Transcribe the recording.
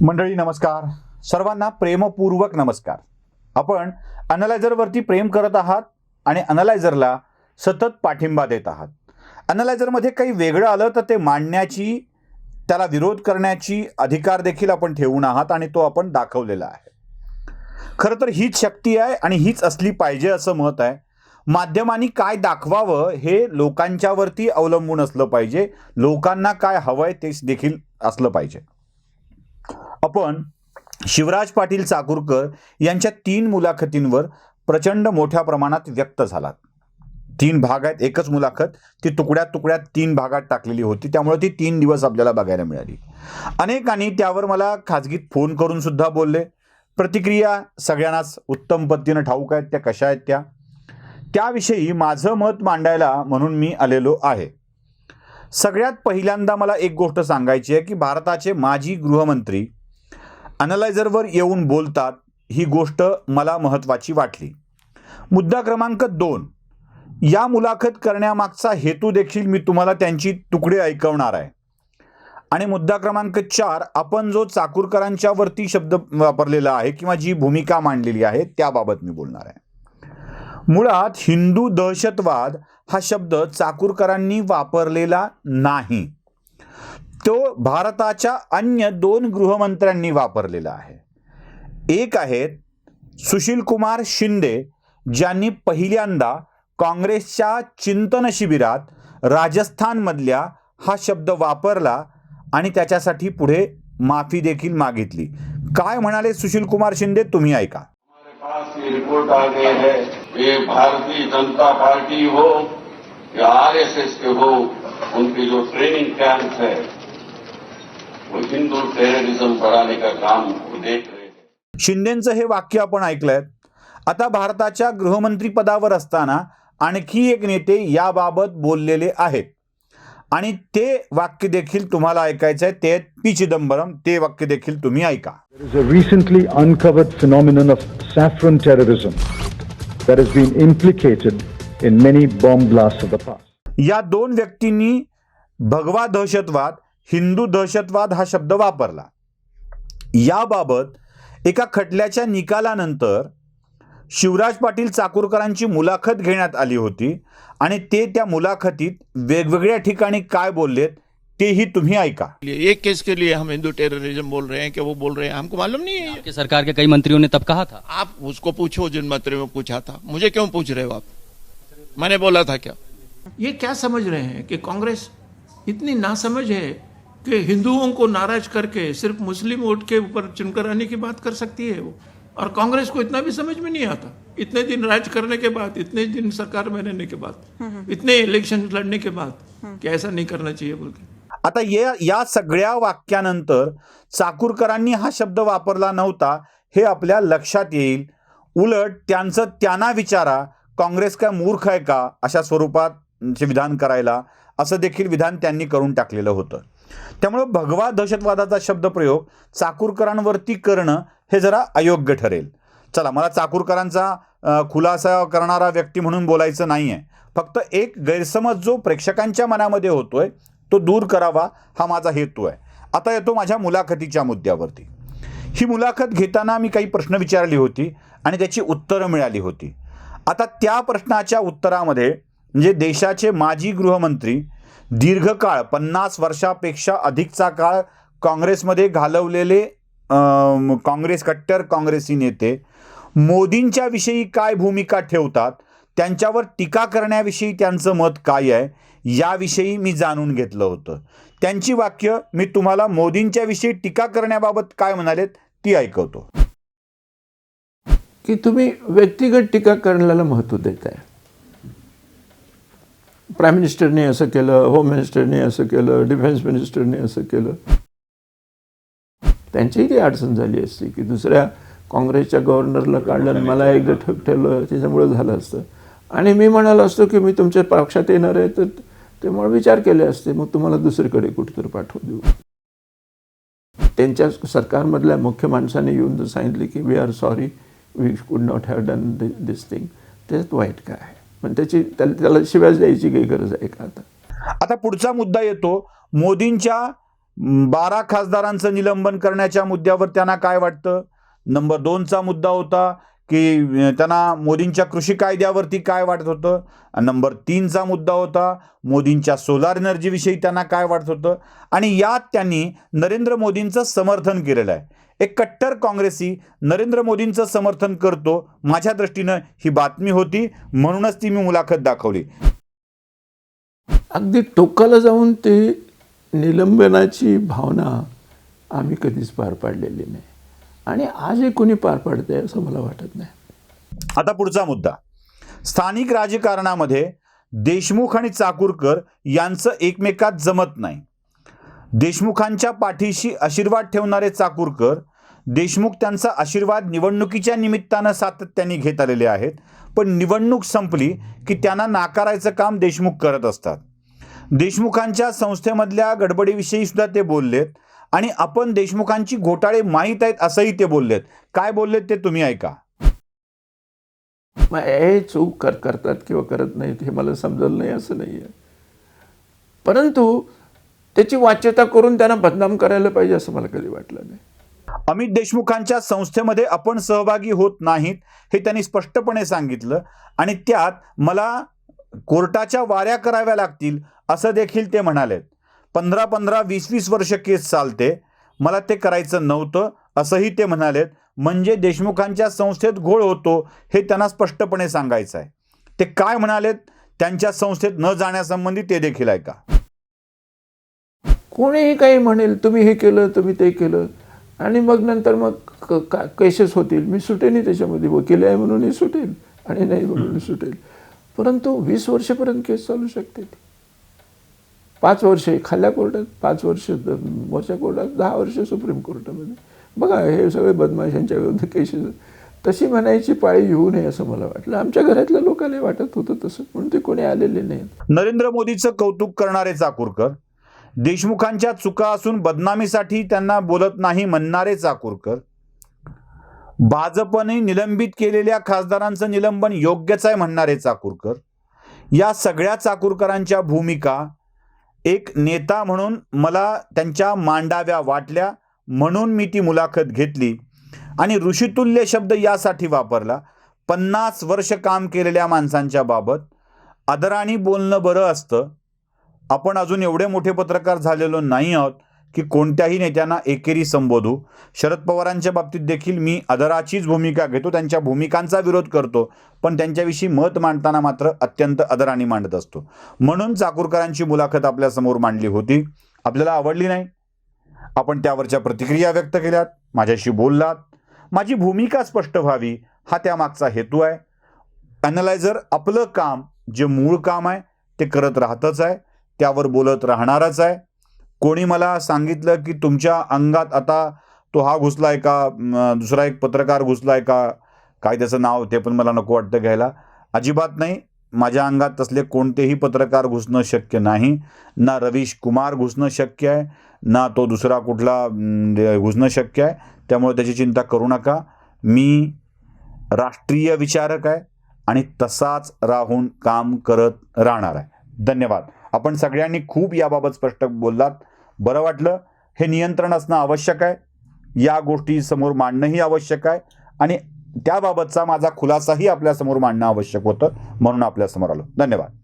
मंडळी नमस्कार. सर्वांना प्रेमपूर्वक नमस्कार. आपण अनलायझरवरती प्रेम करत आहात आणि अनलायझरला सतत पाठिंबा देत आहात. अनलायझरमध्ये काही वेगळं आलं तर ते मांडण्याची, त्याला विरोध करण्याची अधिकार देखील आपण ठेवून आहात आणि तो आपण दाखवलेला आहे. खरं तर हीच शक्ती आहे आणि हीच असली पाहिजे असं मत आहे. माध्यमांनी काय दाखवावं हे लोकांच्यावरती अवलंबून असलं पाहिजे. लोकांना काय हवंय ते देखील असलं पाहिजे. आपण शिवराज पाटील चाकूरकर यांच्या 3 मुलाखतींवर प्रचंड मोठ्या प्रमाणात व्यक्त झालात. 3 भाग आहेत, एकच मुलाखत ती तुकड्यात तुकड्यात 3 भागात टाकलेली होती, त्यामुळे ती 3 दिवस आपल्याला बघायला मिळाली. अनेकांनी त्यावर मला खाजगीत फोन करून सुद्धा बोलले. प्रतिक्रिया सगळ्यांनाच उत्तम पद्धतीनं ठाऊक आहेत, त्या कशा आहेत त्याविषयी माझं मत मांडायला म्हणून मी आलेलो आहे. सगळ्यात पहिल्यांदा मला एक गोष्ट सांगायची आहे की भारताचे माजी गृहमंत्री अनलायझरवर येऊन बोलतात, ही गोष्ट मला महत्त्वाची वाटली. मुद्दा क्रमांक 2, या मुलाखत करण्यामागचा हेतू देखील मी तुम्हाला त्यांची तुकडे ऐकवणार आहे. आणि मुद्दा क्रमांक 4, आपण जो चाकूरकरांच्या वरती शब्द वापरलेला आहे किंवा जी भूमिका मांडलेली आहे त्याबाबत मी बोलणार आहे. मुळात हिंदू दहशतवाद हा शब्द चाकूरकरांनी वापरलेला नाही, तो भारताच्या अन्य 2 गृहमंत्र्यांनी वापरलेला आहे. एक आहेत सुशील कुमार शिंदे, ज्यांनी पहिल्यांदा काँग्रेसच्या चिंतन शिबिरात राजस्थानमधल्या हा शब्द वापरला आणि त्याच्यासाठी पुढे माफी देखील मागितली. काय म्हणाले सुशील कुमार शिंदे, तुम्ही ऐका. ये रिपोर्ट आ गई है, ये भारतीय जनता पार्टी हो या आरएसएस के हो, उनके जो ट्रेनिंग कैंप है वो हिंदू टेररिज्म बढ़ाने का काम देख रहे हैं. शिंदेचं हे वाक्य आपण ऐकलंय. आता भारताच्या गृहमंत्री पदावर असताना आणखी एक नेते याबाबत बोललेले आहेत आणि ते वाक्य देखील तुम्हाला ऐकायचं आहे. ते पी चिदंबरम, ते वाक्य देखील तुम्ही ऐका. There is a recently uncovered phenomenon of saffron terrorism that has been implicated in many bomb blasts of the past. या 2 व्यक्तींनी भगवा दहशतवाद, हिंदू दहशतवाद हा शब्द वापरला. याबाबत एका खटल्याच्या निकालानंतर शिवराज पाटील चाकूरकरांची मुलाखत घेण्यात आली होती आणि ते त्या मुलाखतीत वेगवेगळ्या ठिकाणी काय बोललेत तेही तुम्ही ऐका. एक केस के लिए हम हिंदू टेररिज्म बोल रहे हैं कि वो बोल रहे हैं, हमको मालूम नहीं है. आपकी सरकार के कई मंत्रियों ने तब कहा था. आप उसको पूछो जिन मंत्रियों ने पूछा था, मुझे क्यों पूछ रहे हो आप? मैंने बोला था क्या? ये क्या समझ रहे हैं कि कांग्रेस इतनी नासमझ है कि हिंदुओं को नाराज करके सिर्फ मुस्लिम वोट के ऊपर चुनकर आने की बात कर सकती है वो, और कांग्रेस को इतना भी समझ में नहीं आता. इतने दिन राज करने के बाद, इतने दिन सरकार में रहने के बाद, इतने इलेक्शन लड़ने के बाद कि ऐसा नहीं करना चाहिए बोल के. आता या सगळ्या वाक्यानंतर चाकूरकरांनी हा शब्द वापरला नव्हता हे आपल्या लक्षात येईल. उलट त्यांना विचारा, काँग्रेस काय मूर्ख आहे का अशा स्वरूपात विधान करायला, असं देखील विधान त्यांनी करून टाकलेलं होतं. त्यामुळे भगवा दहशतवादाचा शब्दप्रयोग चाकूरकरांवरती करणं हे जरा अयोग्य ठरेल. चला, मला चाकूरकरांचा खुलासा करणारा व्यक्ती म्हणून बोलायचं नाही आहे. फक्त एक गैरसमज जो प्रेक्षकांच्या मनामध्ये होतोय तो दूर करावा हा माझा हेतू आहे. आता येतो माझ्या मुलाखतीच्या मुद्द्यावरती. ही मुलाखत घेताना मी काही प्रश्न विचारली होती आणि त्याची उत्तरं मिळाली होती. आता त्या प्रश्नाच्या उत्तरामध्ये म्हणजे देशाचे माजी गृहमंत्री, दीर्घकाळ 50 वर्षापेक्षा अधिकचा काळ काँग्रेसमध्ये घालवलेले कट्टर काँग्रेसी नेते मोदींच्या विषयी काय भूमिका ठेवतात, त्यांच्यावर टीका करण्याविषयी त्यांचं मत काय आहे याविषयी मी जाणून घेतलं होतं. त्यांची वाक्य मी तुम्हाला मोदींच्या विषयी टीका करण्याबाबत काय म्हणालेत ती ऐकवतो. की तुम्ही व्यक्तिगत टीका करण्याला महत्त्व देताय. प्राईम मिनिस्टरने असं केलं, होम मिनिस्टरने असं केलं, डिफेन्स मिनिस्टरने असं केलं. त्यांचीही ती अडचण झाली असती की दुसऱ्या काँग्रेसच्या गव्हर्नरला काढलं आणि मला एकदा ठेवलं, त्याच्यामुळे झालं असतं. आणि मी म्हणालो असतो की मी तुमच्या पक्षात येणार आहे, तर त्यामुळे विचार केले असते, मग तुम्हाला दुसरीकडे कुठेतरी पाठवून देऊ. त्यांच्या सरकारमधल्या मुख्य माणसाने येऊन जर सांगितले की वी आर सॉरी, वी कुड not have done this thing, त्याच्यात वाईट काय आहे? पण त्याला शिव्याच द्यायची काही गरज आहे का? आता पुढचा मुद्दा येतो मोदींच्या 12 खासदारांचं निलंबन करण्याच्या मुद्द्यावर त्यांना काय वाटतं. नंबर 2चा मुद्दा होता की त्यांना मोदींच्या कृषी कायद्यावरती काय वाटत होतं. नंबर 3चा मुद्दा होता मोदींच्या सोलार एनर्जीविषयी त्यांना काय वाटत होतं. आणि यात त्यांनी नरेंद्र मोदींचं समर्थन केलेलं आहे. एक कट्टर काँग्रेसी नरेंद्र मोदींचं समर्थन करतो, माझ्या दृष्टीनं ही बातमी होती, म्हणूनच ती मी मुलाखत दाखवली. अगदी टोकाला जाऊन ते निलंबनाची भावना आम्ही कधीच पार पाडलेली नाही आणि आजही कोणी पार पाडते असं मला वाटत नाही. आता पुढचा मुद्दा, स्थानिक राजकारणामध्ये देशमुख आणि चाकूरकर यांचं एकमेकात जमत नाही. देशमुखांच्या पाठीशी आशीर्वाद ठेवणारे चाकूरकर, देशमुख त्यांचा आशीर्वाद निवडणुकीच्या निमित्तानं सातत्याने घेत आलेले आहेत, पण निवडणूक संपली की त्यांना नाकारायचं काम देशमुख करत असतात. देशमुखांच्या संस्थेमधल्या गडबडीविषयी सुद्धा ते बोललेत आणि आपण देशमुखांची घोटाळे माहीत आहेत असंही ते बोललेत. काय बोललेत ते तुम्ही ऐका. मग हे चूक करतात किंवा करत नाहीत हे मला समजलं नाही असं नाही आहे, परंतु त्याची वाच्यता करून त्यांना बदनाम करायला पाहिजे असं मला कधी वाटलं नाही. अमित देशमुखांच्या संस्थेमध्ये आपण सहभागी होत नाहीत हे त्यांनी स्पष्टपणे सांगितलं आणि त्यात मला कोर्टाच्या वाऱ्या कराव्या लागतील असं देखील ते म्हणालेत. 15-15, 20-20 वर्ष केस चालते, मला ते करायचं नव्हतं असंही ते म्हणालेत. म्हणजे देशमुखांच्या संस्थेत घोळ होतो हे त्यांना स्पष्टपणे सांगायचं आहे. ते काय म्हणालेत त्यांच्या संस्थेत न जाण्यासंबंधी ते देखील ऐका. कोणीही काही म्हणेल, तुम्ही हे केलं तुम्ही ते केलं आणि मग नंतर मग केसेस होतील, मी सुटेनही त्याच्यामध्ये, वकील आहे म्हणूनही सुटेल आणि नाही म्हणूनही सुटेल, परंतु 20 वर्षापर्यंत केस चालू शकते. 5 वर्ष खाल्या कोर्टात, 5 वर्ष वरच्या कोर्टात, 10 वर्ष सुप्रीम कोर्टामध्ये. बघा हे सगळे बदमाशांच्या विरुद्ध केसेस. तशी म्हणायची पाळी येऊ नये असं मला वाटलं. आमच्या घरातल्या लोकांना वाटत होतं तसं, म्हणून ते कोणी आलेले नाहीत. नरेंद्र मोदीचं कौतुक करणारे चाकूरकर, देशमुखांच्या चुका असून बदनामीसाठी त्यांना बोलत नाही म्हणणारे चाकूरकर, भाजपने निलंबित केलेल्या खासदारांचं निलंबन योग्यच आहे म्हणणारे चाकूरकर, या सगळ्या चाकूरकरांच्या भूमिका एक नेता म्हणून मला त्यांच्या मांडाव्या वाटल्या, म्हणून मी ती मुलाखत घेतली आणि ऋषितुल्य शब्द यासाठी वापरला. 50 वर्ष काम केलेल्या माणसांच्या बाबत आदराने बोलणं बरं असतं. आपण अजून एवढे मोठे पत्रकार झालेलो नाही आहोत की कोणत्याही नेत्यांना एकेरी संबोधू. शरद पवारांच्या बाबतीत देखील मी आदराचीच भूमिका घेतो, त्यांच्या भूमिकांचा विरोध करतो, पण त्यांच्याविषयी मत मांडताना मात्र अत्यंत आदराने मांडत असतो. म्हणून चाकूरकरांची मुलाखत आपल्यासमोर मांडली होती. आपल्याला आवडली नाही, आपण त्यावरच्या प्रतिक्रिया व्यक्त केल्यात, माझ्याशी बोललात. माझी भूमिका स्पष्ट व्हावी हा त्यामागचा हेतू आहे. ॲनलायझर आपलं काम, जे मूळ काम आहे ते करत राहतच आहे, त्यावर बोलत राहणारच आहे. कोणी मला सांगितलं की तुमच्या अंगात आता तो हा घुसलाय का, दुसरा एक पत्रकार घुसलाय का, काय त्याचं नाव ते पण मला नको वाटतं घ्यायला. अजिबात नाही, माझ्या अंगात तसले कोणतेही पत्रकार घुसणं शक्य नाही. ना रवीश कुमार घुसणं शक्य आहे, ना तो दुसरा कुठला घुसणं शक्य आहे. त्यामुळे त्याची चिंता करू नका. मी राष्ट्रीय विचारक आहे आणि तसाच राहून काम करत राहणार आहे. धन्यवाद. आपण सगळ्यांनी खूप याबाबत स्पष्ट बोललात, बरं वाटलं. हे नियंत्रण असणं आवश्यक आहे, या गोष्टी समोर मांडणंही आवश्यक आहे आणि त्याबाबतचा माझा खुलासाही आपल्यासमोर मांडणं आवश्यक होतं, म्हणून आपल्यासमोर आलो. धन्यवाद.